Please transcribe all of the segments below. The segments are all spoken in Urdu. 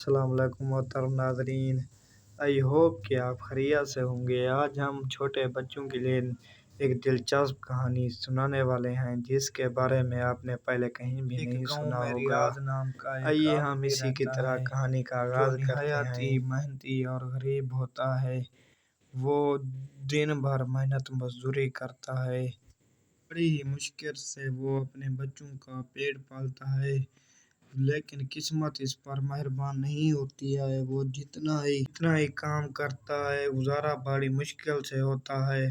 السلام علیکم محترم ناظرین، آئی ہوپ کہ آپ خیریت سے ہوں گے۔ آج ہم چھوٹے بچوں کے لیے ایک دلچسپ کہانی سنانے والے ہیں جس کے بارے میں آپ نے پہلے کہیں بھی نہیں سنا ہوگا۔ آئیے ہم اسی کی طرح کہانی کا آغاز کرتے ہیں۔ نہایت محنتی اور غریب ہوتا ہے، وہ دن بھر محنت مزدوری کرتا ہے، بڑی ہی مشکل سے وہ اپنے بچوں کا پیٹ پالتا ہے، لیکن قسمت اس پر مہربان نہیں ہوتی ہے۔ وہ جتنا ہی کام کرتا ہے گزارا بڑی مشکل سے ہوتا ہے۔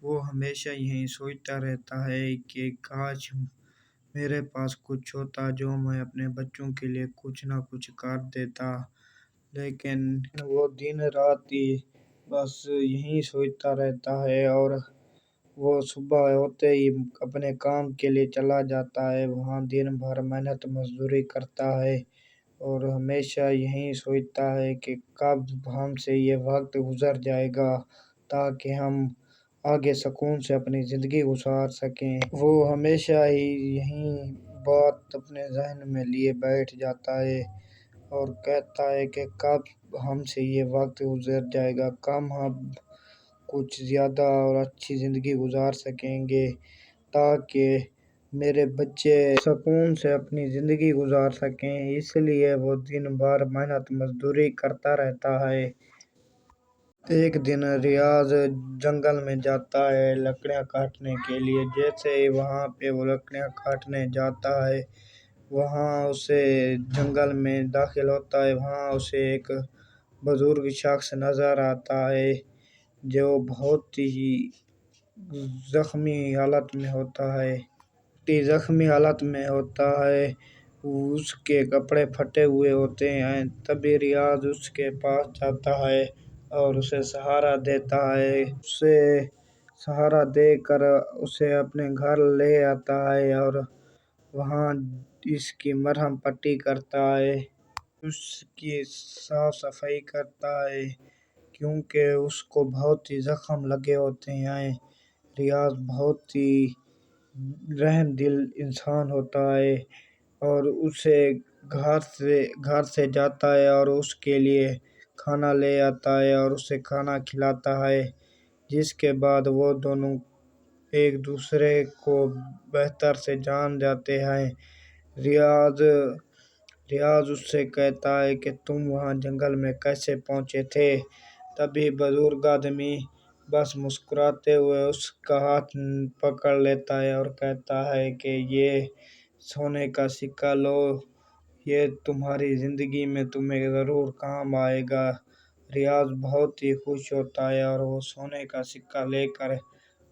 وہ ہمیشہ یہی سوچتا رہتا ہے کہ کاش میرے پاس کچھ ہوتا جو میں اپنے بچوں کے لیے کچھ نہ کچھ کر دیتا، لیکن وہ دن رات بس یہی سوچتا رہتا ہے اور وہ صبح ہوتے ہی اپنے کام کے لیے چلا جاتا ہے، وہاں دن بھر محنت مزدوری کرتا ہے اور ہمیشہ یہی سوچتا ہے کہ کب ہم سے یہ وقت گزر جائے گا تاکہ ہم آگے سکون سے اپنی زندگی گزار سکیں۔ وہ ہمیشہ ہی یہی بات اپنے ذہن میں لیے بیٹھ جاتا ہے اور کہتا ہے کہ کب ہم سے یہ وقت گزر جائے گا، کب ہم کچھ زیادہ اور اچھی زندگی گزار سکیں گے تاکہ میرے بچے سکون سے اپنی زندگی گزار سکیں۔ اس لیے وہ دن بھر محنت مزدوری کرتا رہتا ہے۔ ایک دن ریاض جنگل میں جاتا ہے لکڑیاں کاٹنے کے لیے۔ جیسے ہی وہاں پہ وہ لکڑیاں کاٹنے جاتا ہے، وہاں اسے جنگل میں داخل ہوتا ہے، وہاں اسے ایک بزرگ شخص نظر آتا ہے جو بہت ہی زخمی حالت میں ہوتا ہے، اس کے کپڑے پھٹے ہوئے ہوتے ہیں۔ تبھی ریاض اس کے پاس جاتا ہے اور اسے سہارا دیتا ہے، اسے سہارا دے کر اسے اپنے گھر لے آتا ہے اور وہاں اس کی مرہم پٹی کرتا ہے، اس کی صاف صفائی کرتا ہے کیونکہ اس کو بہت ہی زخم لگے ہوتے ہیں۔ ریاض بہت ہی رحم دل انسان ہوتا ہے اور اسے گھر سے جاتا ہے اور اس کے لیے کھانا لے آتا ہے اور اسے کھانا کھلاتا ہے، جس کے بعد وہ دونوں ایک دوسرے کو بہتر سے جان جاتے ہیں۔ ریاض اس سے کہتا ہے کہ تم وہاں جنگل میں کیسے پہنچے تھے؟ تبھی بزرگ آدمی بس مسکراتے ہوئے اس کا ہاتھ پکڑ لیتا ہے اور کہتا ہے کہ یہ سونے کا سکہ لو، یہ تمہاری زندگی میں تمہیں ضرور کام آئے گا۔ ریاض بہت ہی خوش ہوتا ہے اور وہ سونے کا سکہ لے کر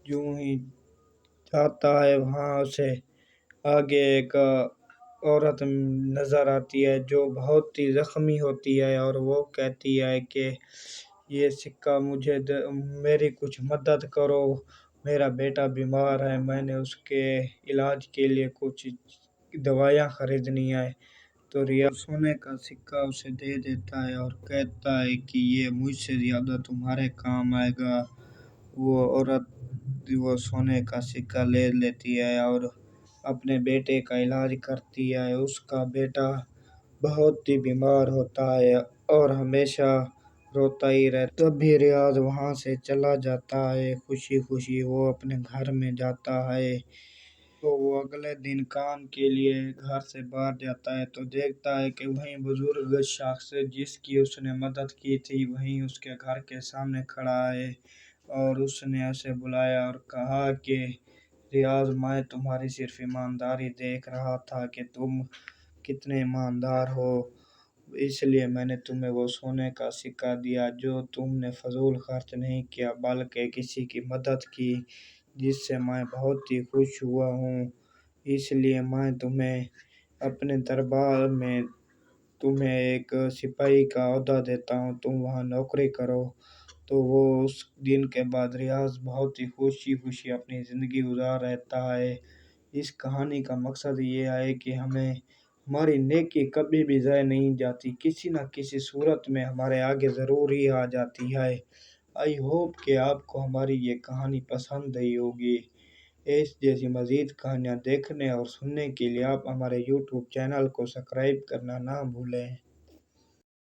یوں ہی جاتا ہے، وہاں اسے آگے ایک عورت نظر آتی ہے جو بہت ہی زخمی ہوتی ہے اور وہ کہتی ہے کہ یہ سکہ میری کچھ مدد کرو، میرا بیٹا بیمار ہے، میں نے اس کے علاج کے لیے کچھ دوائیاں خریدنی ہے۔ تو ریاض سونے کا سکہ اسے دے دیتا ہے اور کہتا ہے کہ یہ مجھ سے زیادہ تمہارے کام آئے گا۔ وہ عورت وہ سونے کا سکہ لے لیتی ہے اور اپنے بیٹے کا علاج کرتی ہے۔ اس کا بیٹا بہت ہی بیمار ہوتا ہے اور ہمیشہ روتا ہی رہتا ہے۔ تب بھی ریاض وہاں سے چلا جاتا ہے، خوشی خوشی وہ اپنے گھر میں جاتا ہے۔ تو وہ اگلے دن کام کے لیے گھر سے باہر جاتا ہے تو دیکھتا ہے کہ وہی بزرگ شخص جس کی اس نے مدد کی تھی وہیں اس کے گھر کے سامنے کھڑا ہے اور اس نے اسے بلایا اور کہا کہ ریاض، میں تمہاری صرف ایمانداری دیکھ رہا تھا کہ تم کتنے ایماندار ہو، اس لیے میں نے تمہیں وہ سونے کا سکہ دیا جو تم نے فضول خرچ نہیں کیا بلکہ کسی کی مدد کی، جس سے میں بہت ہی خوش ہوا ہوں۔ اس لیے میں تمہیں اپنے دربار میں تمہیں ایک سپاہی کا عہدہ دیتا ہوں، تم وہاں نوکری کرو۔ تو وہ اس دن کے بعد ریاض بہت ہی خوشی اپنی زندگی گزار رہتا ہے۔ اس کہانی کا مقصد یہ ہے کہ ہماری نیکی کبھی بھی ضائع نہیں جاتی، کسی نہ کسی صورت میں ہمارے آگے ضرور ہی آ جاتی ہے۔ آئی ہوپ کہ آپ کو ہماری یہ کہانی پسند آئی ہوگی۔ اس جیسی مزید کہانیاں دیکھنے اور سننے کے لیے آپ ہمارے یوٹیوب چینل کو سبسکرائب کرنا نہ بھولیں۔